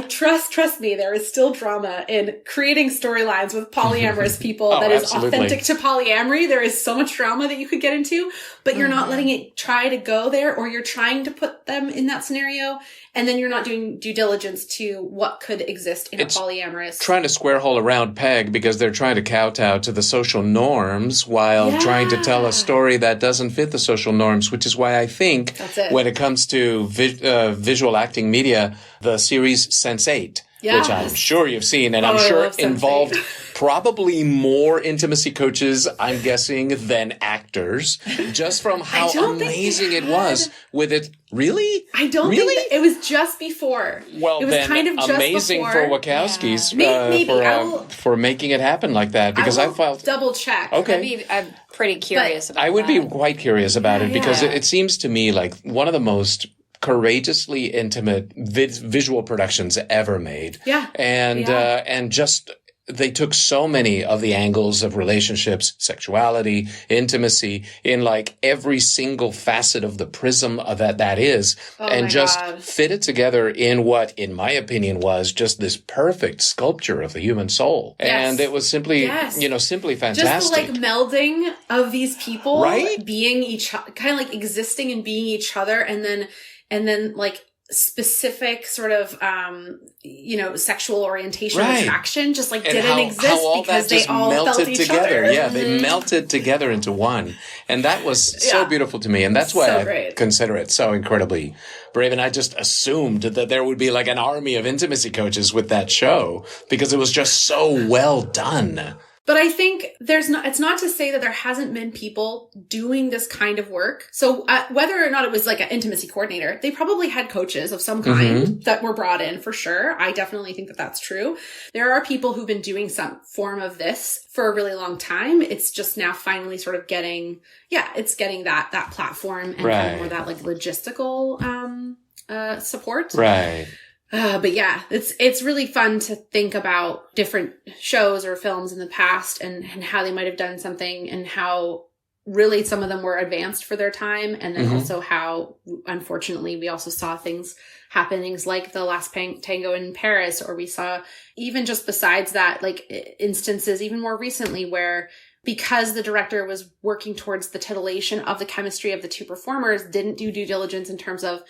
trust me, there is still drama in creating storylines with polyamorous people that is authentic to polyamory. There is so much drama that you could get into, but you're not letting it try to go there, or you're trying to put them in that scenario. And then you're not doing due diligence to what could exist in a polyamorous. Trying to square hole a round peg because they're trying to kowtow to the social norms while trying to tell a story that doesn't fit the social norms, which is why I think when it comes to visual acting media, the series Sense8, which I'm sure you've seen, and I'm sure involved probably more intimacy coaches, I'm guessing, than actors, just from how amazing it was with it. Really? I don't think it was just before. Well, it was then kind of just amazing before. for Wachowski's for making it happen like that, because I felt double check. Okay, I'm pretty curious about I would that. be quite curious about it because it seems to me like one of the most courageously intimate visual productions ever made. Yeah. And just they took so many of the angles of relationships, sexuality, intimacy in like every single facet of the prism of that is, and just fit it together in what, in my opinion, was just this perfect sculpture of the human soul. Yes. And it was simply, simply fantastic. Just the like melding of these people, being each, kind of like existing and being each other, and then like specific sort of, sexual orientation or attraction just like didn't exist because they all felt each together. Other. Yeah, they melted together into one. And that was so beautiful to me. And that's why I consider it so incredibly brave. And I just assumed that there would be like an army of intimacy coaches with that show because it was just so well done. But I think it's not to say that there hasn't been people doing this kind of work. So whether or not it was like an intimacy coordinator, they probably had coaches of some kind that were brought in for sure. I definitely think that that's true. There are people who've been doing some form of this for a really long time. It's just now finally sort of getting that platform and kind of more that like logistical support. Right. But yeah, it's really fun to think about different shows or films in the past and how they might have done something and how really some of them were advanced for their time. And then also how, unfortunately, we also saw happenings like The Last Tango in Paris, or we saw even just besides that, like instances even more recently where because the director was working towards the titillation of the chemistry of the two performers, didn't do due diligence in terms of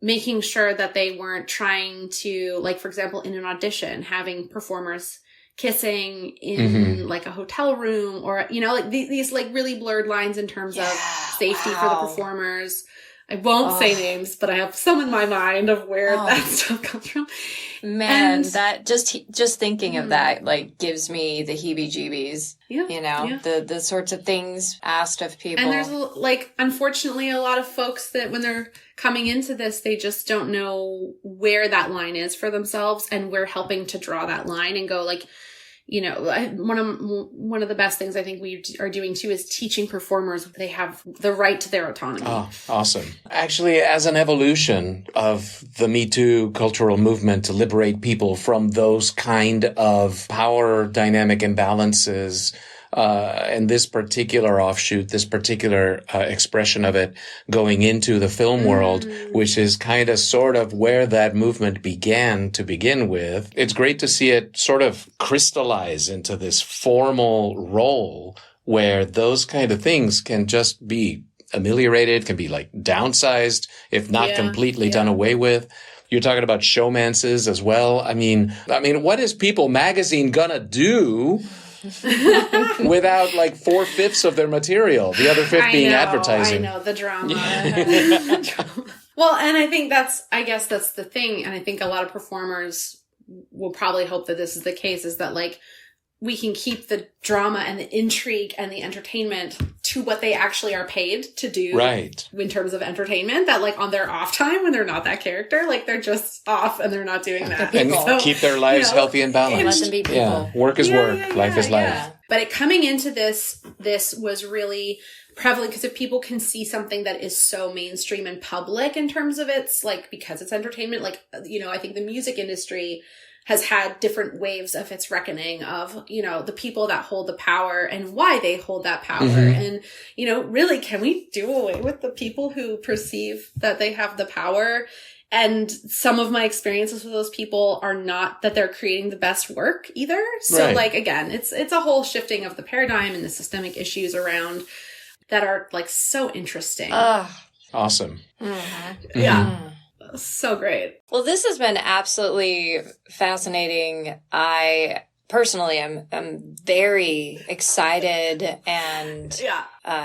making sure that they weren't trying to, like, for example, in an audition, having performers kissing in like a hotel room or, like these like really blurred lines in terms of safety for the performers. I won't say names, but I have some in my mind of where that stuff comes from. Man, that just thinking of that like gives me the heebie-jeebies. Yeah, the sorts of things asked of people. And there's like, unfortunately, a lot of folks that when they're coming into this, they just don't know where that line is for themselves, and we're helping to draw that line and go like, one of the best things I think we are doing too is teaching performers they have the right to their autonomy. Oh, awesome. Actually, as an evolution of the Me Too cultural movement to liberate people from those kind of power dynamic imbalances and this particular offshoot, this particular expression of it going into the film world, which is kind of sort of where that movement began to begin with. It's great to see it sort of crystallize into this formal role where those kind of things can just be ameliorated, can be like downsized, if not completely done away with. You're talking about showmances as well. I mean, what is People magazine gonna do without like 4/5 of their material? The other fifth being advertising. I know, the drama. Well, and I guess that's the thing. And I think a lot of performers will probably hope that this is the case, is that like, we can keep the drama and the intrigue and the entertainment to what they actually are paid to do. Right. In terms of entertainment, that like on their off time when they're not that character, like they're just off and they're not doing that. And so, keep their lives healthy and balanced. Let them be people. Yeah. Work is work. Life is life. But it coming into this was really prevalent because if people can see something that is so mainstream and public in terms of its like, because it's entertainment, like, I think the music industry has had different waves of its reckoning of, the people that hold the power and why they hold that power. And, really, can we do away with the people who perceive that they have the power? And some of my experiences with those people are not that they're creating the best work either. So like, again, it's a whole shifting of the paradigm and the systemic issues around that are like so interesting. Awesome. Yeah. So great. Well, this has been absolutely fascinating. I personally am very excited and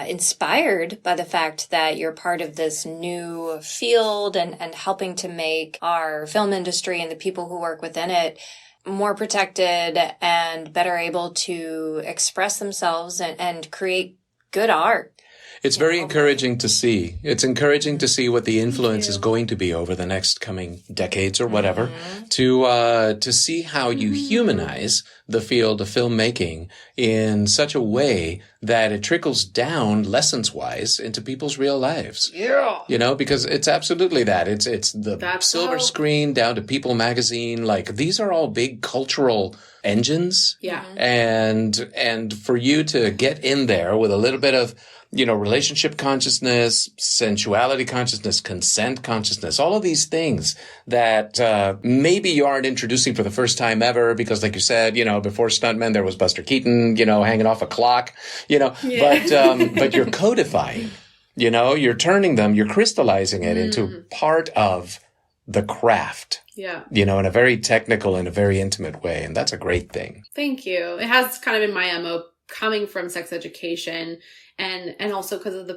inspired by the fact that you're part of this new field and helping to make our film industry and the people who work within it more protected and better able to express themselves and create good art. It's very encouraging to see. It's encouraging to see what the influence is going to be over the next coming decades or whatever, to see how you humanize the field of filmmaking in such a way that it trickles down lessons-wise into people's real lives. Yeah. Because it's absolutely that. It's the silver screen down to People magazine. Like, these are all big cultural engines. Yeah. And for you to get in there with a little bit of, relationship consciousness, sensuality consciousness, consent consciousness, all of these things that maybe you aren't introducing for the first time ever because, like you said, before stuntmen, there was Buster Keaton, hanging off a clock, but you're codifying, you're turning them, you're crystallizing it into part of the craft. Yeah. In a very technical and a very intimate way. And that's a great thing. Thank you. It has kind of been my MO coming from sex education and also because of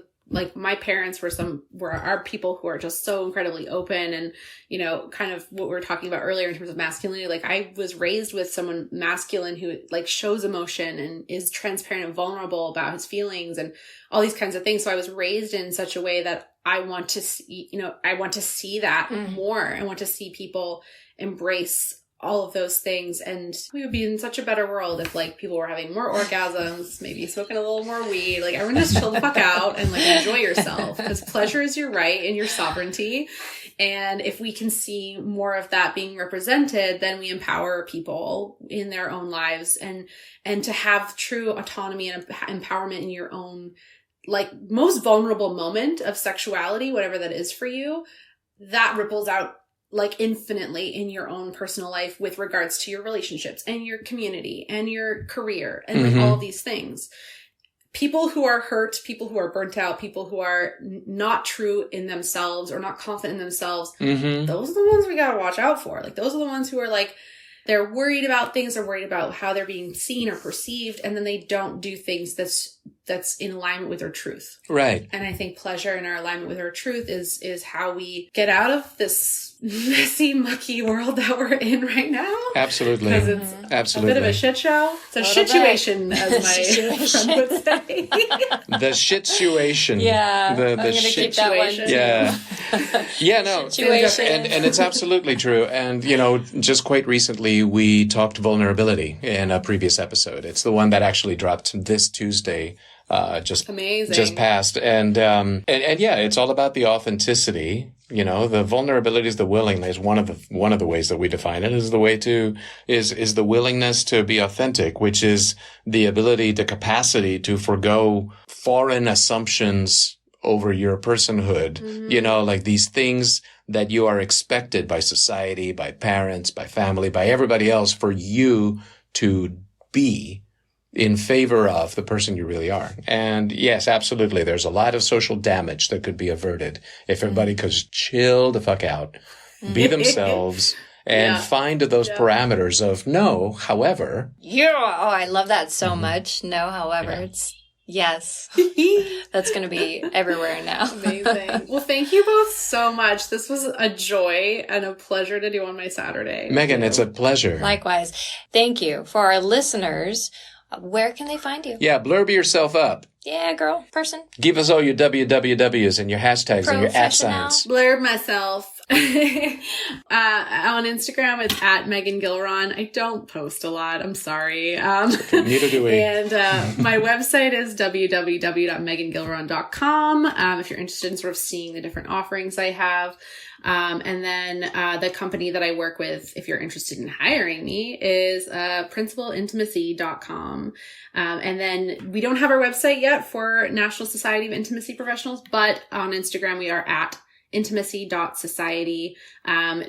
my parents are people who are just so incredibly open and, kind of what we were talking about earlier in terms of masculinity. Like, I was raised with someone masculine who shows emotion and is transparent and vulnerable about his feelings and all these kinds of things. So I was raised in such a way that I want to see, that more. I want to see people embrace all of those things, and we would be in such a better world if people were having more orgasms, maybe smoking a little more weed, everyone just chill the fuck out and enjoy yourself, because pleasure is your right and your sovereignty. And if we can see more of that being represented, then we empower people in their own lives and to have true autonomy and empowerment in your own most vulnerable moment of sexuality, whatever that is for you. That ripples out infinitely in your own personal life with regards to your relationships and your community and your career and all of these things. People who are hurt, people who are burnt out, people who are not true in themselves or not confident in themselves, those are the ones we got to watch out for. Those are the ones who are they're worried about things, they're worried about how they're being seen or perceived, and then they don't do things that's in alignment with their truth. Right. And I think pleasure in our alignment with our truth is how we get out of this messy, mucky world that we're in right now. Absolutely. Because it's a bit of a shit show. It's a situation, as my friend would say. The shit-situation. Yeah. The I'm going to keep that one. Yeah. Yeah, no. Situation. And it's absolutely true. And, just quite recently, we talked vulnerability in a previous episode. It's the one that actually dropped this Tuesday. Just amazing. Just passed. And yeah, it's all about the authenticity You know, the vulnerability is the willingness. One of the ways that we define it is is the willingness to be authentic, which is the ability, the capacity to forgo foreign assumptions over your personhood. You know, like these things that you are expected by society, by parents, by family, by everybody else for you to be in favor of the person you really are. And yes, absolutely. There's a lot of social damage that could be averted if everybody could just chill the fuck out, be themselves, and find those parameters of no, however. Yeah. Oh, I love that so much. No, however. It's yes. That's going to be everywhere now. Amazing. Well, thank you both so much. This was a joy and a pleasure to do on my Saturday. Megan, it's a pleasure. Likewise. Thank you. For our listeners, where can they find you? Yeah, blurb yourself up. Yeah, girl, person. Give us all your wwws and your hashtags and your @ signs. Blurb myself. On Instagram, it's at Megan Gilron. I don't post a lot. I'm sorry. Neither do we. And my website is www.megangilron.com if you're interested in sort of seeing the different offerings I have. And then the company that I work with, if you're interested in hiring me, is principalintimacy.com. And then we don't have our website yet for National Society of Intimacy Professionals, but on Instagram we are at intimacy.society.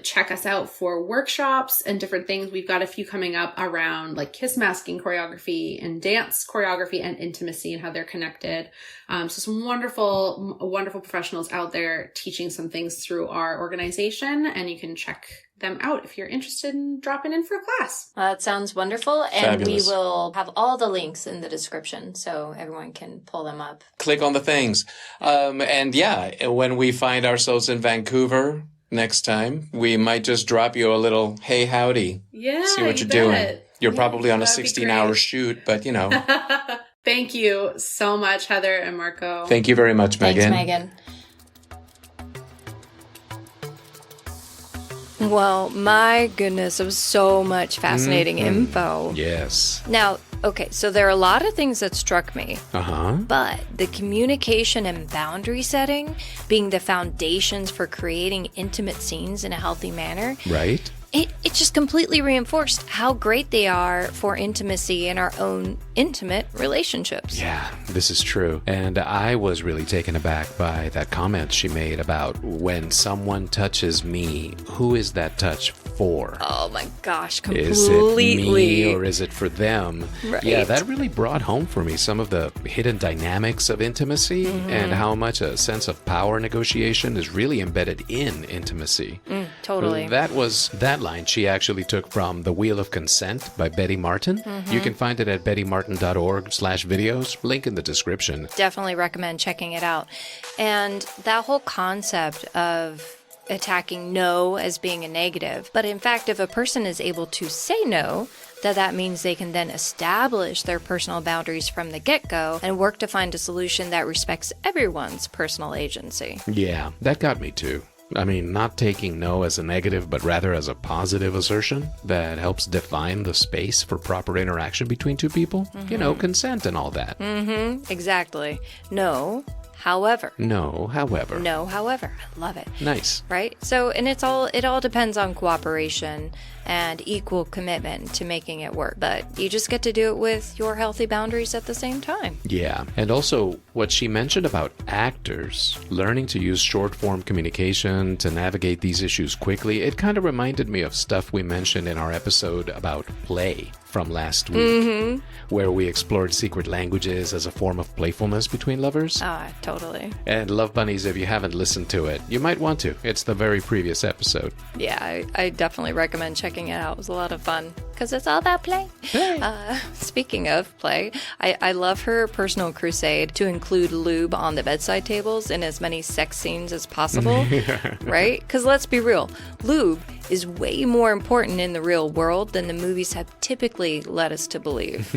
Check us out for workshops and different things. We've got a few coming up around like kiss masking choreography and dance choreography and intimacy and how they're connected. So some wonderful, wonderful professionals out there teaching some things through our organization, and you can check them out if you're interested in dropping in for a class. That sounds wonderful. And Fabulous. We will have all the links in the description so everyone can pull them up. Click on the things. And yeah, when we find ourselves in Vancouver next time, we might just drop you a little, hey, howdy. Yeah. See what you you're doing. bet. You're probably on a that'd be 16-hour great. shoot, but you know. Thank you so much, Heather and Marco. Thank you very much, Megan. Thanks, Megan. Well, my goodness, it was so much fascinating info. Yes. Now, okay, so there are a lot of things that struck me, Uh-huh. but the communication and boundary setting being the foundations for creating intimate scenes in a healthy manner, Right? it just completely reinforced how great they are for intimacy in our own intimate relationships. Yeah, this is true. And I was really taken aback by that comment she made about when someone touches me, who is that touch for? Oh my gosh, Is it completely. me or is it for them? Right. Yeah, that really brought home for me some of the hidden dynamics of intimacy and how much a sense of power negotiation is really embedded in intimacy. Totally. That line she actually took from The Wheel of Consent by Betty Martin. You can find it at bettymartin.org/videos, link in the description. Definitely recommend checking it out. And that whole concept of attacking no as being a negative. But in fact, if a person is able to say no, that means they can then establish their personal boundaries from the get-go and work to find a solution that respects everyone's personal agency. Yeah, that got me too. I mean, not taking no as a negative, but rather as a positive assertion that helps define the space for proper interaction between two people. You know, consent and all that. Exactly. No, however. No, however. No, however. I love it. Nice. Right? So, and it all depends on cooperation and equal commitment to making it work. But you just get to do it with your healthy boundaries at the same time. Yeah. And also, what she mentioned about actors learning to use short form communication to navigate these issues quickly, it kind of reminded me of stuff we mentioned in our episode about play from last week, where we explored secret languages as a form of playfulness between lovers. Totally. And Love Bunnies, if you haven't listened to it, you might want to. It's the very previous episode. Yeah, I definitely recommend checking it out. It was a lot of fun because it's all about play. Speaking of play, I love her personal crusade to include lube on the bedside tables in as many sex scenes as possible, right? Because let's be real, lube is way more important in the real world than the movies have typically led us to believe.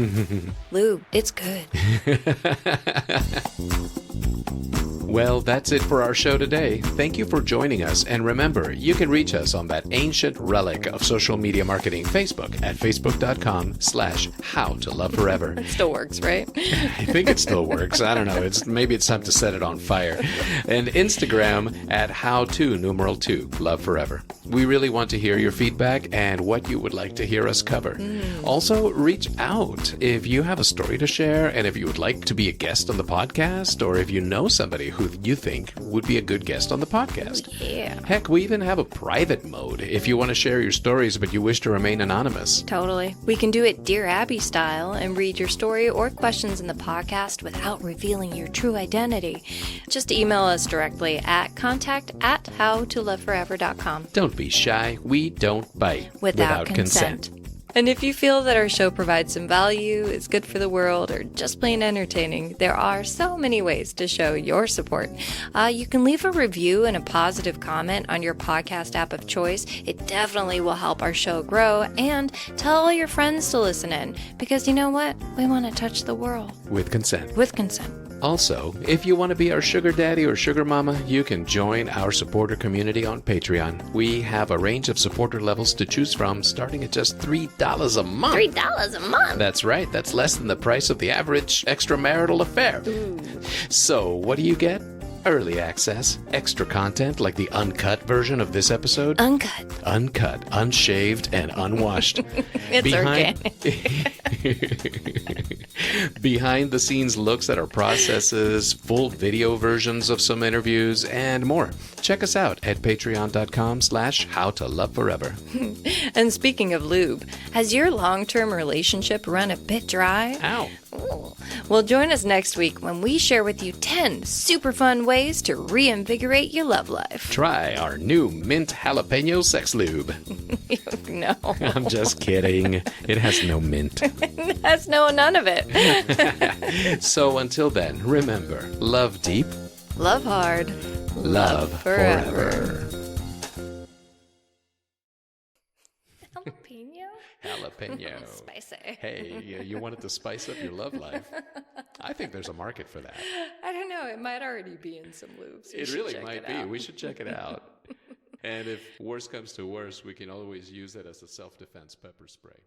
Lube, it's good. Well, that's it for our show today. Thank you for joining us. And remember, you can reach us on that ancient relic of social media marketing, Facebook, at facebook.com/howtoloveforever. It still works, right? I think it still works. I don't know. Maybe it's time to set it on fire. And Instagram at how2 love forever. We really want to hear your feedback and what you would like to hear us cover. Also, reach out if you have a story to share and if you would like to be a guest on the podcast, or if you know somebody who you think would be a good guest on the podcast. Oh, yeah. Heck, we even have a private mode if you want to share your stories but you wish to remain anonymous. Totally. We can do it Dear Abby style and read your story or questions in the podcast without revealing your true identity. Just email us directly at contact@howtoloveforever.com. Don't be shy. We don't bite Without consent. And if you feel that our show provides some value, is good for the world, or just plain entertaining, there are so many ways to show your support. You can leave a review and a positive comment on your podcast app of choice. It definitely will help our show grow. And tell all your friends to listen in, because you know what? We want to touch the world. With consent. With consent. Also, if you want to be our sugar daddy or sugar mama, you can join our supporter community on Patreon. We have a range of supporter levels to choose from, starting at just $3 a month. $3 a month? That's right. That's less than the price of the average extramarital affair. Ooh. So, what do you get? Early access, extra content like the uncut version of this episode. Uncut, unshaved, and unwashed. It's organic. Behind the scenes looks at our processes, full video versions of some interviews, and more. Check us out at patreon.com/howtoloveforever. And speaking of lube, has your long-term relationship run a bit dry? Ow. Ooh. Well, join us next week when we share with you 10 super fun ways to reinvigorate your love life. Try our new mint jalapeno sex lube. No. I'm just kidding. It has no mint. It has none of it. So until then, remember, love deep, Love hard. love forever. Jalapeno. Spicy. Hey, you wanted to spice up your love life. I think there's a market for that. I don't know. It might already be in some lubes. It really might be. We should check it out. And if worse comes to worse, we can always use it as a self-defense pepper spray.